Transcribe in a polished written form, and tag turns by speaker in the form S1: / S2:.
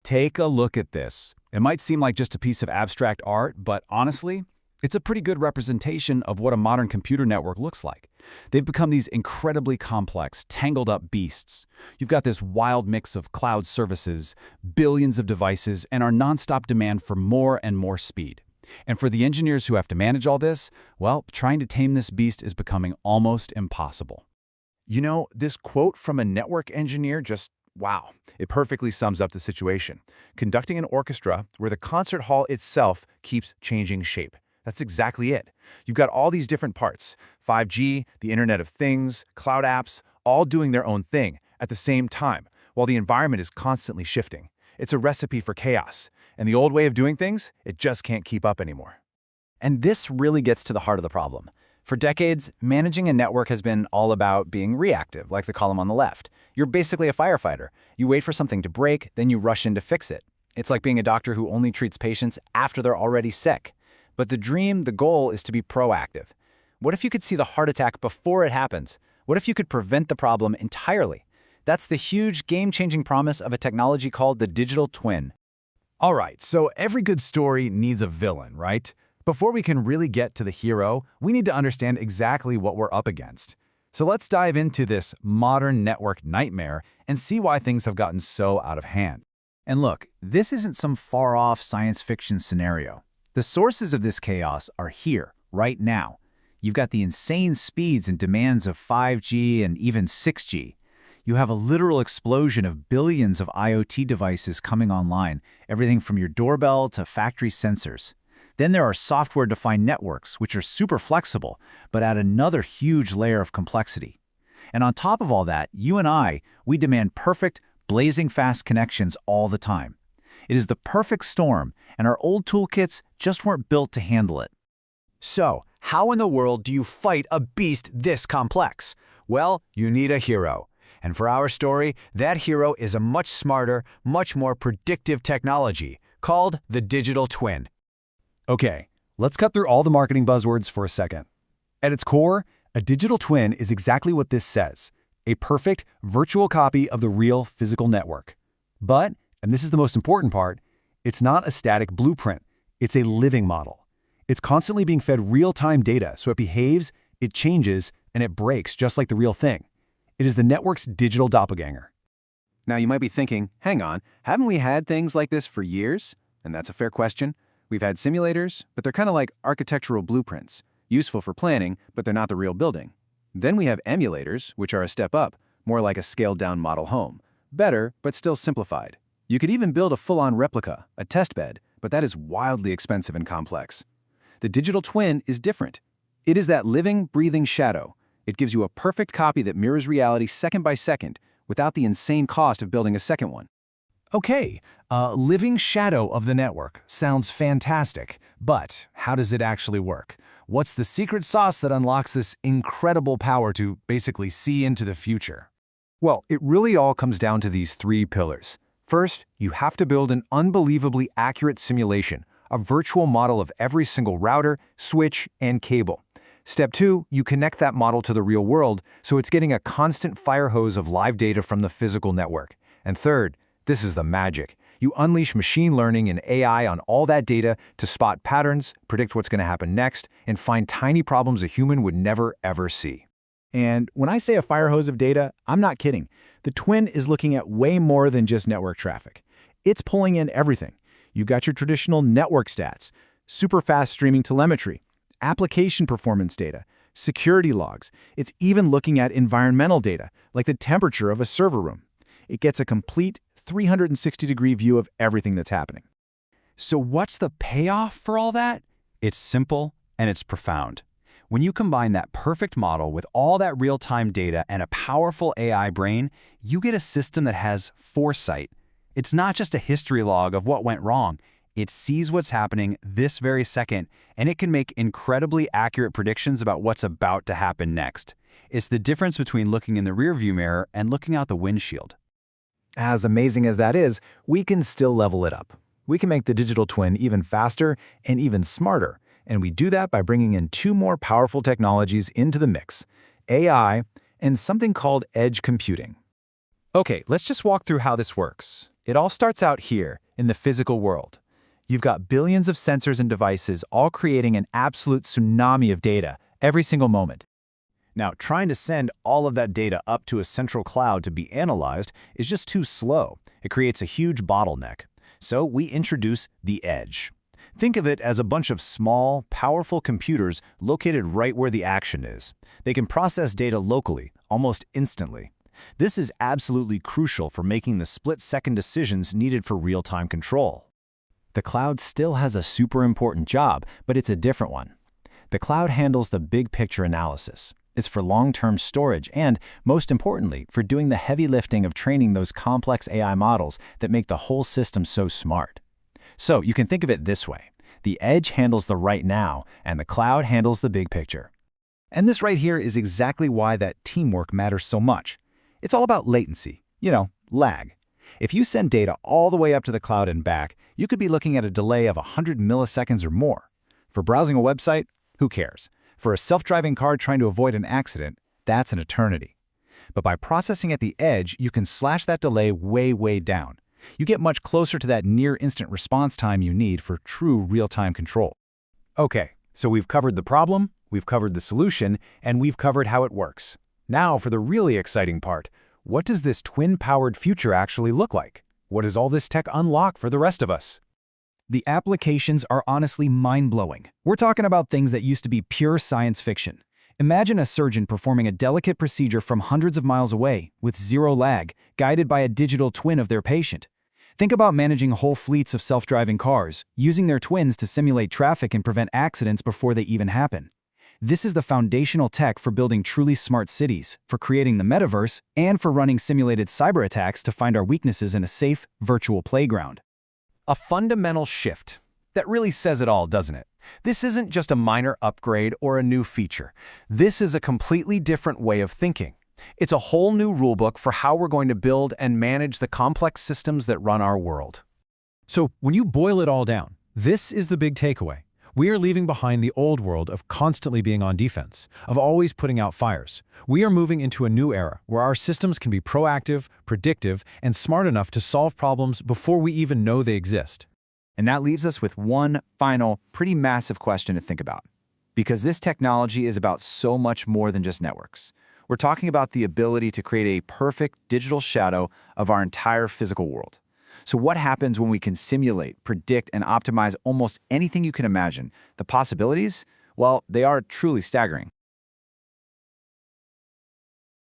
S1: Take a look at this. It might seem like just a piece of abstract art, but honestly, it's a pretty good representation of what a modern computer network looks like. They've become these incredibly complex, tangled-up beasts. You've got this wild mix of cloud services, billions of devices, and our nonstop demand for more and more speed. And for the engineers who have to manage all this, well, trying to tame this beast is becoming almost impossible.
S2: You know, this quote from a network engineer wow, it perfectly sums up the situation. Conducting an orchestra where the concert hall itself keeps changing shape. That's exactly it. You've got all these different parts, 5G, the Internet of Things, cloud apps, all doing their own thing at the same time, while the environment is constantly shifting. It's a recipe for chaos, and the old way of doing things, it just can't keep up anymore.
S3: And this really gets to the heart of the problem. For decades, managing a network has been all about being reactive, like the column on the left. You're basically a firefighter. You wait for something to break, then you rush in to fix it. It's like being a doctor who only treats patients after they're already sick. But the dream, the goal, is to be proactive. What if you could see the heart attack before it happens? What if you could prevent the problem entirely? That's the huge, game-changing promise of a technology called the digital twin.
S1: All right, so every good story needs a villain, right? Before we can really get to the hero, we need to understand exactly what we're up against. So let's dive into this modern network nightmare and see why things have gotten so out of hand.
S3: And look, this isn't some far-off science fiction scenario. The sources of this chaos are here, right now. You've got the insane speeds and demands of 5G and even 6G. You have a literal explosion of billions of IoT devices coming online, everything from your doorbell to factory sensors. Then there are software-defined networks, which are super flexible, but add another huge layer of complexity. And on top of all that, you and we demand perfect, blazing fast connections all the time. It is the perfect storm, and our old toolkits just weren't built to handle it.
S4: So, how in the world do you fight a beast this complex? Well, you need a hero. And for our story, that hero is a much smarter, much more predictive technology called the digital twin.
S2: Okay, let's cut through all the marketing buzzwords for a second. At its core, a digital twin is exactly what this says, a perfect virtual copy of the real physical network. But, and this is the most important part, it's not a static blueprint, it's a living model. It's constantly being fed real-time data, so it behaves, it changes, and it breaks just like the real thing. It is the network's digital doppelganger.
S3: Now you might be thinking, hang on, haven't we had things like this for years? And that's a fair question. We've had simulators, but they're kind of like architectural blueprints, useful for planning, but they're not the real building. Then we have emulators, which are a step up, more like a scaled-down model home. Better, but still simplified. You could even build a full-on replica, a test bed, but that is wildly expensive and complex. The digital twin is different. It is that living, breathing shadow. It gives you a perfect copy that mirrors reality second by second, without the insane cost of building a second one.
S1: Okay, a living shadow of the network sounds fantastic, but how does it actually work? What's the secret sauce that unlocks this incredible power to basically see into the future?
S2: Well, it really all comes down to these three pillars. First, you have to build an unbelievably accurate simulation, a virtual model of every single router, switch, and cable. Step 2, you connect that model to the real world, so it's getting a constant fire hose of live data from the physical network. And third, this is the magic. You unleash machine learning and AI on all that data to spot patterns, predict what's going to happen next, and find tiny problems a human would never, ever see.
S5: And when I say a fire hose of data, I'm not kidding. The twin is looking at way more than just network traffic. It's pulling in everything. You've got your traditional network stats, super fast streaming telemetry, application performance data, security logs. It's even looking at environmental data, like the temperature of a server room. It gets a complete 360-degree view of everything that's happening.
S1: So what's the payoff for all that? It's simple and it's profound. When you combine that perfect model with all that real-time data and a powerful AI brain, you get a system that has foresight. It's not just a history log of what went wrong. It sees what's happening this very second, and it can make incredibly accurate predictions about what's about to happen next. It's the difference between looking in the rearview mirror and looking out the windshield.
S5: As amazing as that is, we can still level it up. We can make the digital twin even faster and even smarter, and we do that by bringing in two more powerful technologies into the mix, AI and something called edge computing.
S3: Okay, let's just walk through how this works.
S5: It all starts out here, in the physical world. You've got billions of sensors and devices all creating an absolute tsunami of data every single moment.
S3: Now, trying to send all of that data up to a central cloud to be analyzed is just too slow. It creates a huge bottleneck. So we introduce the edge. Think of it as a bunch of small, powerful computers located right where the action is. They can process data locally, almost instantly. This is absolutely crucial for making the split-second decisions needed for real-time control.
S5: The cloud still has a super important job, but it's a different one. The cloud handles the big picture analysis. It's for long-term storage and, most importantly, for doing the heavy lifting of training those complex AI models that make the whole system so smart. So you can think of it this way. The edge handles the right now, and the cloud handles the big picture.
S1: And this right here is exactly why that teamwork matters so much. It's all about latency, lag. If you send data all the way up to the cloud and back, you could be looking at a delay of 100 milliseconds or more. For browsing a website, who cares? For a self-driving car trying to avoid an accident, that's an eternity. But by processing at the edge, you can slash that delay way, way down. You get much closer to that near-instant response time you need for true real-time control.
S5: Okay, so we've covered the problem, we've covered the solution, and we've covered how it works. Now for the really exciting part. What does this twin-powered future actually look like? What does all this tech unlock for the rest of us?
S3: The applications are honestly mind-blowing. We're talking about things that used to be pure science fiction. Imagine a surgeon performing a delicate procedure from hundreds of miles away, with zero lag, guided by a digital twin of their patient. Think about managing whole fleets of self-driving cars, using their twins to simulate traffic and prevent accidents before they even happen. This is the foundational tech for building truly smart cities, for creating the metaverse, and for running simulated cyber attacks to find our weaknesses in a safe, virtual playground.
S1: A fundamental shift. That really says it all, doesn't it? This isn't just a minor upgrade or a new feature. This is a completely different way of thinking. It's a whole new rulebook for how we're going to build and manage the complex systems that run our world.
S2: So when you boil it all down, this is the big takeaway. We are leaving behind the old world of constantly being on defense, of always putting out fires. We are moving into a new era where our systems can be proactive, predictive, and smart enough to solve problems before we even know they exist.
S3: And that leaves us with one final, pretty massive question to think about. Because this technology is about so much more than just networks. We're talking about the ability to create a perfect digital shadow of our entire physical world. So what happens when we can simulate, predict, and optimize almost anything you can imagine? The possibilities? Well, they are truly staggering.